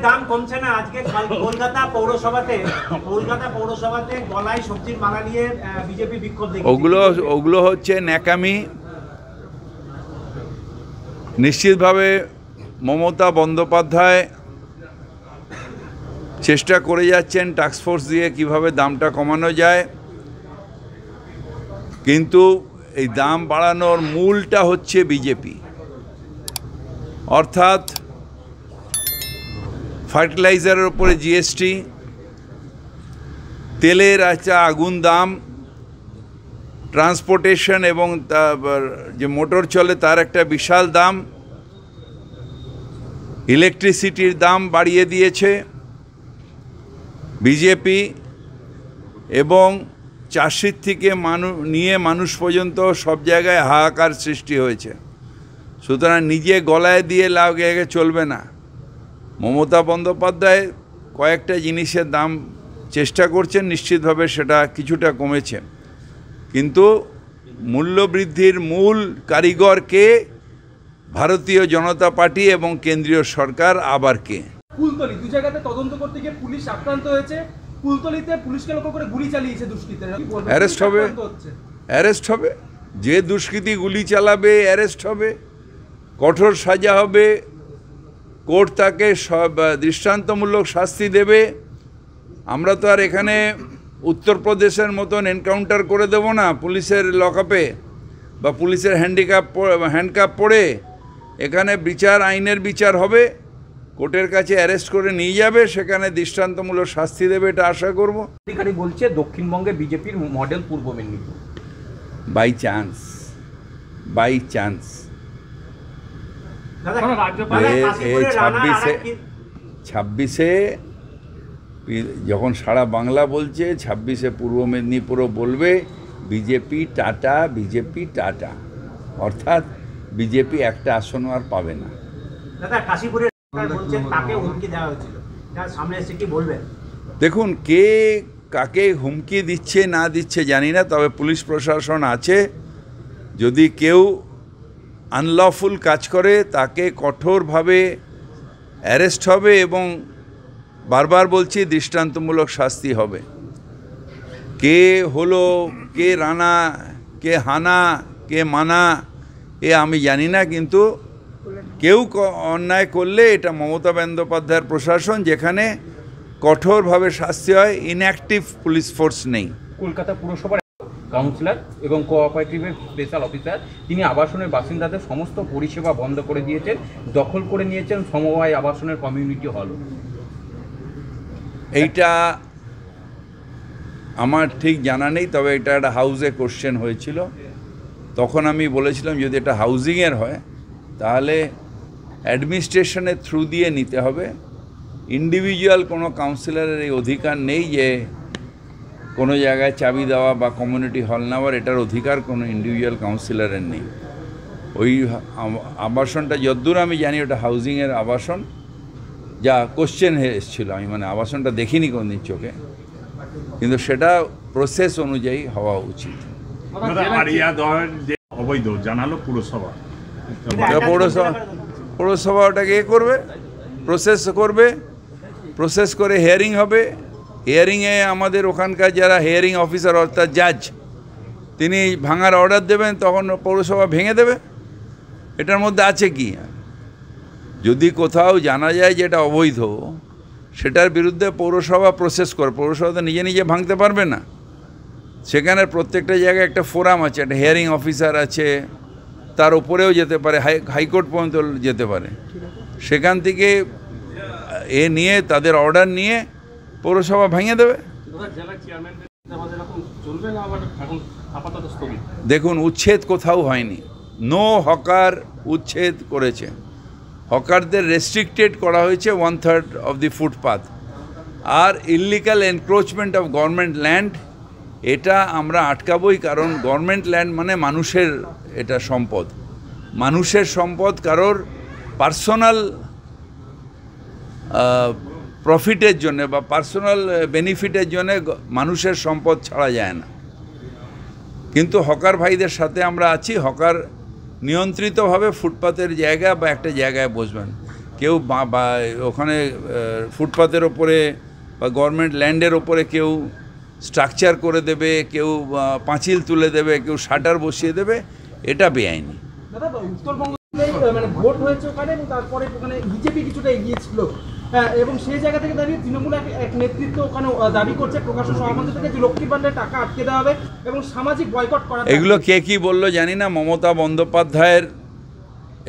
দাম কমছে না। আজকে কলকাতা পৌরসভাতে গলায় সবজির মালা নিয়ে বিজেপি বিক্ষোভ দেখেছে। ওগুলো হচ্ছে ন্যাকামি। নিশ্চিতভাবে মমতা বন্দ্যোপাধ্যায় চেষ্টা করে যাচ্ছেন টাস্কফোর্স দিয়ে কিভাবে দামটা কমানো যায়, কিন্তু এই দাম বাড়ানোর মূলটা হচ্ছে বিজেপি। অর্থাৎ ফার্টিলাইজারের উপরে জিএসটি, তেলের একটা আগুন দাম, ট্রান্সপোর্টেশন এবং যে মোটর চলে তার একটা বিশাল দাম, ইলেকট্রিসিটির দাম বাড়িয়ে দিয়েছে বিজেপি, এবং চাষির থেকে মানুষ পর্যন্ত সব জায়গায় হাহাকার সৃষ্টি হয়েছে। সুতরাং নিজে গলায় দিয়ে লাগে চলবে না। মমতা বন্দ্যোপাধ্যায় কয়েকটা জিনিসের দাম চেষ্টা করছেন, নিশ্চিতভাবে সেটা কিছুটা কমেছে, কিন্তু মূল্যবৃদ্ধির মূল কারিগর কে? ভারতীয় জনতা পার্টি এবং কেন্দ্রীয় সরকার। আবার কে? কুলতলি দু জায়গাতে তদন্ত করতে গিয়ে পুলিশ আক্রান্ত হয়েছে। কুলতলিতে পুলিশকে লক্ষ্য করে গুলি চালিয়েছে দুষ্কৃতীরা। অ্যারেস্ট হবে। যে দুষ্কৃতী গুলি চালাবে অ্যারেস্ট হবে, কঠোর সাজা হবে, কোর্ট তাকে দৃষ্টান্তমূলক শাস্তি দেবে। আমরা তো আর এখানে উত্তরপ্রদেশের মতন এনকাউন্টার করে দেব না পুলিশের লকআপে বা পুলিশের হ্যান্ডকাপ পরে। এখানে আইনের বিচার হবে, কোর্টের কাছে অ্যারেস্ট করে নিয়ে যাবে, সেখানে দৃষ্টান্তমূলক শাস্তি দেবে, এটা আশা করব। অধিকারী বলছে দক্ষিণবঙ্গে বিজেপির model Purba Medinipur. By chance 26-এ যখন সারা বাংলা বলছে, 26-এ পূর্ব মেদিনীপুরও বলবে বিজেপি টাটা, অর্থাৎ বিজেপি একটা আসনও আর পাবে না। দেখুন, কে কাকে হুমকি দিচ্ছে না দিচ্ছে জানি না, তবে পুলিশ প্রশাসন আছে। যদি কেউ আনলফুল কাজ করে তাকে কঠোরভাবে অ্যারেস্ট হবে এবং বারবার বলছি দৃষ্টান্তমূলক শাস্তি হবে। কে হলো, কে রানা, কে হানা, কে মানা, আমি জানি না, কিন্তু কেউ অন্যায় করলে এটা মমতা বন্দ্যোপাধ্যায়ের প্রশাসন, যেখানে কঠোরভাবে শাস্তি হয়। ইনঅ্যাক্টিভ পুলিশ ফোর্স নেই। কলকাতা পুরসভার কাউন্সিলর এবং কোঅপারেটিভের স্পেশাল অফিসার, তিনি আবাসনের বাসিন্দাদের সমস্ত পরিষেবা বন্ধ করে দিয়েছেন, দখল করে নিয়েছেন সমবায় আবাসনের কমিউনিটি হল। এইটা আমার ঠিক জানা নেই, তবে এটা একটা হাউসে কোশ্চেন হয়েছিল। তখন আমি বলেছিলাম যদি এটা হাউজিংয়ের হয় তাহলে অ্যাডমিনিস্ট্রেশনের থ্রু দিয়ে নিতে হবে। ইন্ডিভিজুয়াল কোনো কাউন্সিলরের এই অধিকার নেই যে কোনো জায়গায় চাবি দেওয়া বা কমিউনিটি হল নেওয়ার, এটার অধিকার কোনো ইন্ডিভিজুয়াল কাউন্সিলরের নেই। ওই আবাসনটা যদ্দূর আমি জানি ওটা হাউজিংয়ের আবাসন, যা কোশ্চেন এসেছিলো। আমি আবাসনটা দেখিনি কোনদিন চোখে, কিন্তু সেটা প্রসেস অনুযায়ী হওয়া উচিত। অবৈধ জানালো পুরসভা, পৌরসভা ওটাকে করবে, প্রসেস করে হিয়ারিং হবে। হিয়ারিংয়ে আমাদের ওখানকার যারা হিয়ারিং অফিসার অর্থাৎ জাজ, তিনি ভাঙার অর্ডার দেবেন, তখন পৌরসভা ভেঙে দেবে। এটার মধ্যে আছে কি? যদি কোথাও জানা যায় যে এটা অবৈধ, সেটার বিরুদ্ধে পৌরসভা প্রসেস করে। পৌরসভা তো নিজে ভাঙতে পারবে না। সেখানে প্রত্যেকটা জায়গায় একটা ফোরাম আছে, একটা হিয়ারিং অফিসার আছে, তার উপরেও যেতে পারে, হাইকোর্ট পর্যন্ত যেতে পারে। সেখান থেকে নিয়ে তাদের অর্ডার নিয়ে পৌরসভা ভেঙে দেবে। দেখুন, উচ্ছেদ কোথাও হয়নি। নো হকার উচ্ছেদ করেছে। হকারদের রেস্ট্রিক্টেড করা হয়েছে 1/3 অফ দি ফুটপাথ। আর illegal encroachment of government land, এটা আমরা আটকাবই, কারণ গভর্নমেন্ট ল্যান্ড মানে মানুষের এটা সম্পদ। মানুষের সম্পদ কারোর পার্সোনাল প্রফিটের জন্য বা পার্সোনাল বেনিফিটের জন্য মানুষের সম্পদ ছাড়া যায় না। কিন্তু হকার ভাইদের সাথে আমরা আছি। হকার নিয়ন্ত্রিতভাবে ফুটপাতের জায়গা বা একটা জায়গায় বসবেন। কেউ ওখানে ফুটপাতের ওপরে বা গভর্নমেন্ট ল্যান্ডের ওপরে কেউ স্ট্রাকচার করে দেবে, কেউ পাঁচিল তুলে দেবে, কেউ শাটার বসিয়ে দেবে, এটা বেআইনি। দাদা উত্তরবঙ্গ মানে ভোট হয়েছে ওখানে এবং তারপরে ওখানে বিজেপি কিছুটা এগিয়েছিল, এবং সেই জায়গা থেকে দাঁড়িয়ে তৃণমূল এক নেতৃত্ব ওখানে দাবি করছে প্রকাশ্য সভামঞ্চ থেকে যে লক্ষ্মীর ভান্ডারের টাকা আটকে দেওয়া হবে এবং সামাজিক বয়কট করা। এগুলো কে কি বললো জানি না। মমতা বন্দ্যোপাধ্যায়ের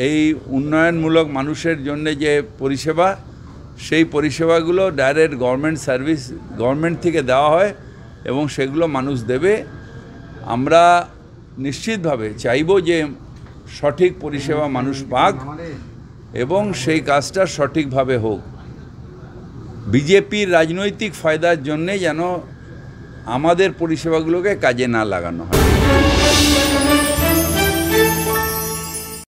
এই উন্নয়নমূলক মানুষের জন্য যে পরিষেবা, সেই পরিষেবাগুলো ডাইরেক্ট গভর্নমেন্ট সার্ভিস, গভর্নমেন্ট থেকে দেওয়া হয় এবং সেগুলো মানুষ দেবে। আমরা নিশ্চিতভাবে চাইব যে সঠিক পরিষেবা মানুষ পাক এবং সেই কাজটা সঠিকভাবে হোক। বিজেপির রাজনৈতিক ফায়দার জন্যে যেন আমাদের পরিষেবাগুলোকে কাজে না লাগানো হয়।